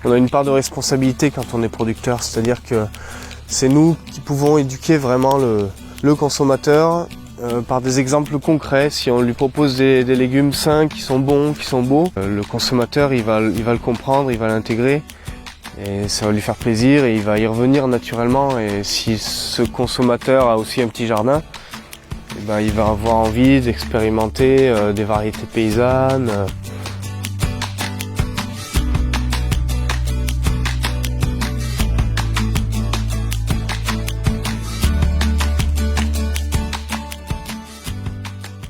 On a une part de responsabilité quand on est producteur, c'est-à-dire que c'est nous qui pouvons éduquer vraiment le consommateur par des exemples concrets. Si on lui propose des légumes sains, qui sont bons, qui sont beaux, le consommateur il va le comprendre, il va l'intégrer et ça va lui faire plaisir et il va y revenir naturellement. Et si ce consommateur a aussi un petit jardin, eh ben, il va avoir envie d'expérimenter des variétés paysannes.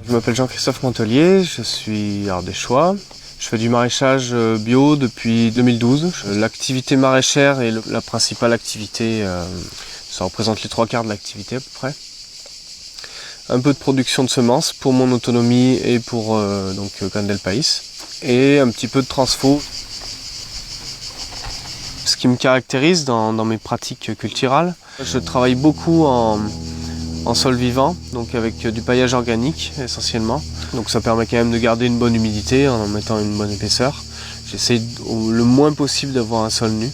Je m'appelle Jean-Christophe Montelier, je suis ardéchois. Je fais du maraîchage bio depuis 2012. L'activité maraîchère est la principale activité, ça représente les 3/4 de l'activité à peu près. Un peu de production de semences pour mon autonomie et pour Gran del País. Et un petit peu de transfo. Ce qui me caractérise dans mes pratiques culturales, je travaille beaucoup en sol vivant, donc avec du paillage organique essentiellement. Donc ça permet quand même de garder une bonne humidité en mettant une bonne épaisseur. J'essaie le moins possible d'avoir un sol nu,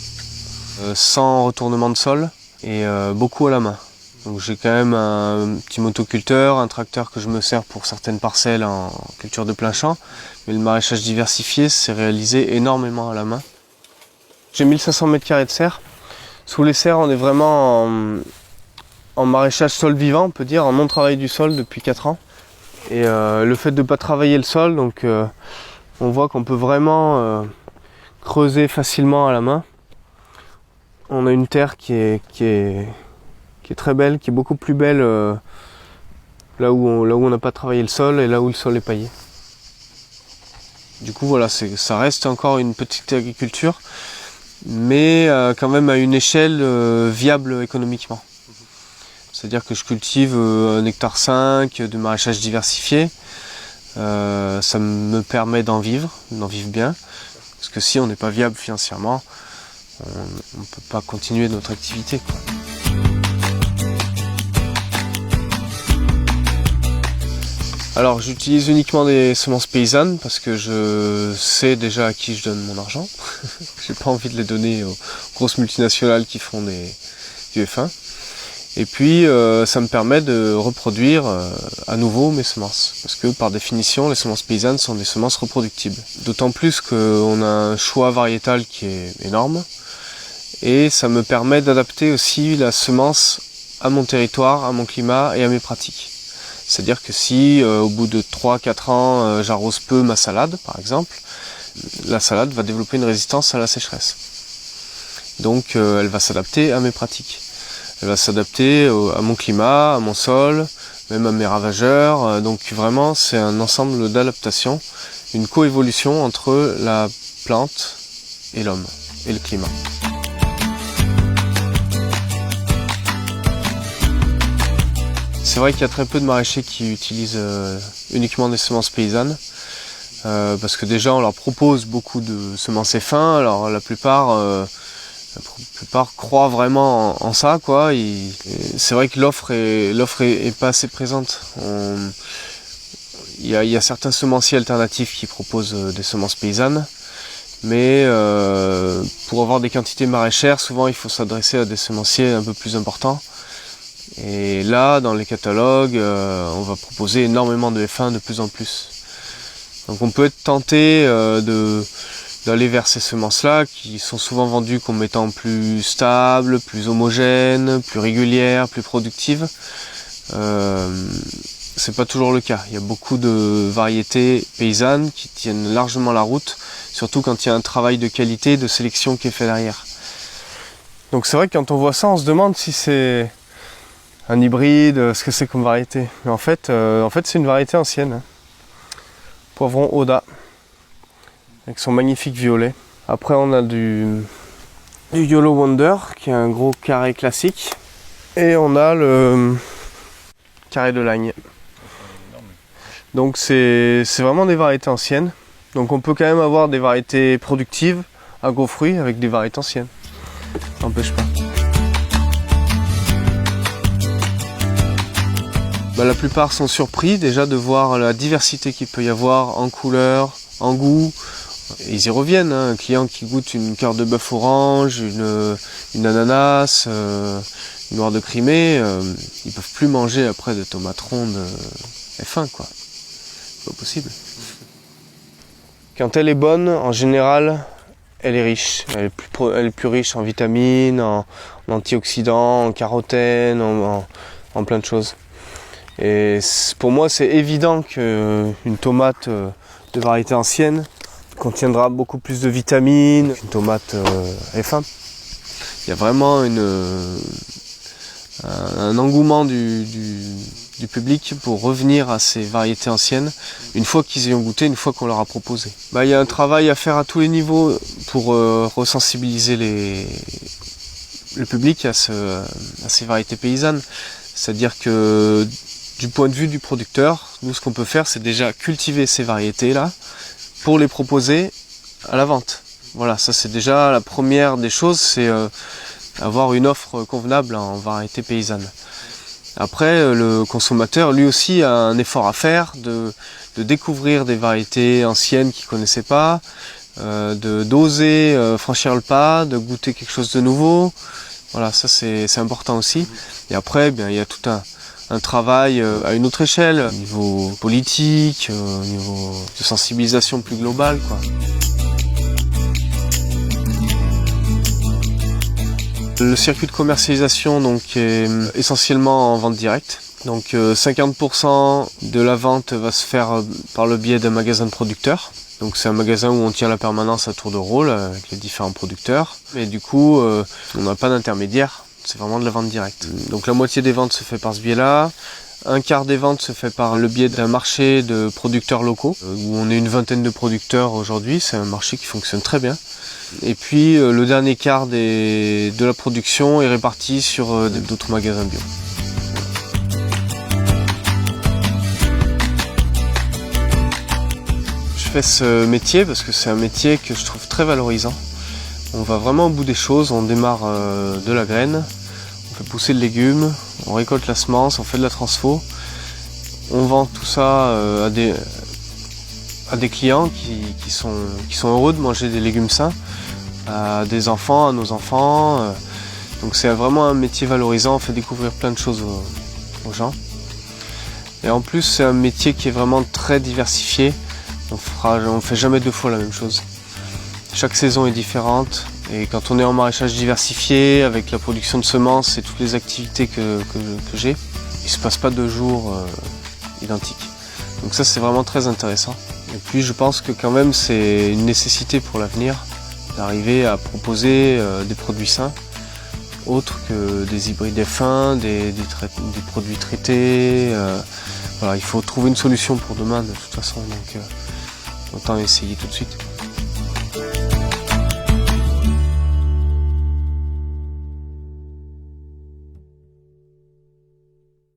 sans retournement de sol et beaucoup à la main. Donc j'ai quand même un petit motoculteur, un tracteur que je me sers pour certaines parcelles en culture de plein champ, mais le maraîchage diversifié c'est réalisé énormément à la main. J'ai 1500 m² de serre. Sous les serres on est vraiment en maraîchage sol vivant, on peut dire, en non-travail du sol depuis 4 ans. Et le fait de ne pas travailler le sol, donc on voit qu'on peut vraiment creuser facilement à la main. On a une terre qui est très belle, qui est beaucoup plus belle là où on n'a pas travaillé le sol et là où le sol est paillé. Du coup voilà, ça reste encore une petite agriculture, mais quand même à une échelle viable économiquement. C'est-à-dire que je cultive 1,5 hectare de maraîchage diversifié. Ça me permet d'en vivre bien. Parce que si on n'est pas viable financièrement, on ne peut pas continuer notre activité, quoi. Alors j'utilise uniquement des semences paysannes parce que je sais déjà à qui je donne mon argent. J'ai pas envie de les donner aux grosses multinationales qui font du F1. Et puis ça me permet de reproduire à nouveau mes semences. Parce que par définition, les semences paysannes sont des semences reproductibles. D'autant plus qu'on a un choix variétal qui est énorme. Et ça me permet d'adapter aussi la semence à mon territoire, à mon climat et à mes pratiques. C'est-à-dire que si au bout de 3-4 ans j'arrose peu ma salade par exemple, la salade va développer une résistance à la sécheresse. Donc elle va s'adapter à mes pratiques. Elle va s'adapter à mon climat, à mon sol, même à mes ravageurs. Donc vraiment, c'est un ensemble d'adaptations, une coévolution entre la plante et l'homme, et le climat. C'est vrai qu'il y a très peu de maraîchers qui utilisent uniquement des semences paysannes, parce que déjà on leur propose beaucoup de semences F1, alors la plupart croient vraiment en ça, quoi. C'est vrai que l'offre est pas assez présente. Il y a certains semenciers alternatifs qui proposent des semences paysannes, mais pour avoir des quantités maraîchères, souvent il faut s'adresser à des semenciers un peu plus importants. Et là, dans les catalogues, on va proposer énormément de F1 de plus en plus. Donc on peut être tenté d'aller vers ces semences-là qui sont souvent vendues comme étant plus stables, plus homogènes, plus régulières, plus productives. C'est pas toujours le cas. Il y a beaucoup de variétés paysannes qui tiennent largement la route, surtout quand il y a un travail de qualité, de sélection qui est fait derrière. Donc c'est vrai que quand on voit ça, on se demande si c'est un hybride, ce que c'est comme variété. Mais en fait c'est une variété ancienne. Hein. Poivron Oda, avec son magnifique violet. Après on a du Yolo Wonder, qui est un gros carré classique. Et on a le carré de Lagne. Donc c'est vraiment des variétés anciennes. Donc on peut quand même avoir des variétés productives à gros fruits avec des variétés anciennes. Ça n'empêche pas. La plupart sont surpris déjà de voir la diversité qu'il peut y avoir en couleur, en goût, Et ils y reviennent, hein. Un client qui goûte une cœur de bœuf orange, une ananas, une noire de Crimée, ils peuvent plus manger après de tomates rondes F1, quoi. C'est pas possible. Quand elle est bonne, en général, elle est riche. Elle est plus riche en vitamines, en antioxydants, en carotène, en plein de choses. Et pour moi, c'est évident qu'une tomate de variété ancienne contiendra beaucoup plus de vitamines qu'une tomate F1. Il y a vraiment un engouement du public pour revenir à ces variétés anciennes une fois qu'ils y ont goûté, une fois qu'on leur a proposé. Il y a un travail à faire à tous les niveaux pour resensibiliser le public à ces variétés paysannes. C'est-à-dire que du point de vue du producteur, nous ce qu'on peut faire, c'est déjà cultiver ces variétés-là pour les proposer à la vente. Voilà, ça c'est déjà la première des choses, c'est avoir une offre convenable en variété paysanne. Après, le consommateur, lui aussi, a un effort à faire de découvrir des variétés anciennes qu'il ne connaissait pas, d'oser franchir le pas, de goûter quelque chose de nouveau. Voilà, ça c'est important aussi. Et après, il y a tout un travail à une autre échelle, au niveau politique, au niveau de sensibilisation plus globale, quoi. Le circuit de commercialisation donc, est essentiellement en vente directe. Donc 50% de la vente va se faire par le biais d'un magasin de producteurs. Donc c'est un magasin où on tient la permanence à tour de rôle avec les différents producteurs. Et du coup, on n'a pas d'intermédiaire, c'est vraiment de la vente directe. Donc la moitié des ventes se fait par ce biais-là. Un quart des ventes se fait par le biais d'un marché de producteurs locaux, où on est une vingtaine de producteurs aujourd'hui. C'est un marché qui fonctionne très bien. Et puis le dernier quart de la production est réparti sur d'autres magasins bio. Je fais ce métier parce que c'est un métier que je trouve très valorisant. On va vraiment au bout des choses, on démarre de la graine, on fait pousser le légume, on récolte la semence, on fait de la transfo. On vend tout ça à des clients qui sont heureux de manger des légumes sains, à des enfants, à nos enfants. Donc c'est vraiment un métier valorisant, on fait découvrir plein de choses aux gens. Et en plus c'est un métier qui est vraiment très diversifié, on ne fait jamais deux fois la même chose. Chaque saison est différente et quand on est en maraîchage diversifié, avec la production de semences et toutes les activités que j'ai, il ne se passe pas 2 jours identiques. Donc ça c'est vraiment très intéressant. Et puis je pense que quand même c'est une nécessité pour l'avenir d'arriver à proposer des produits sains, autres que des hybrides F1, des produits traités. Voilà, il faut trouver une solution pour demain de toute façon, donc autant essayer tout de suite.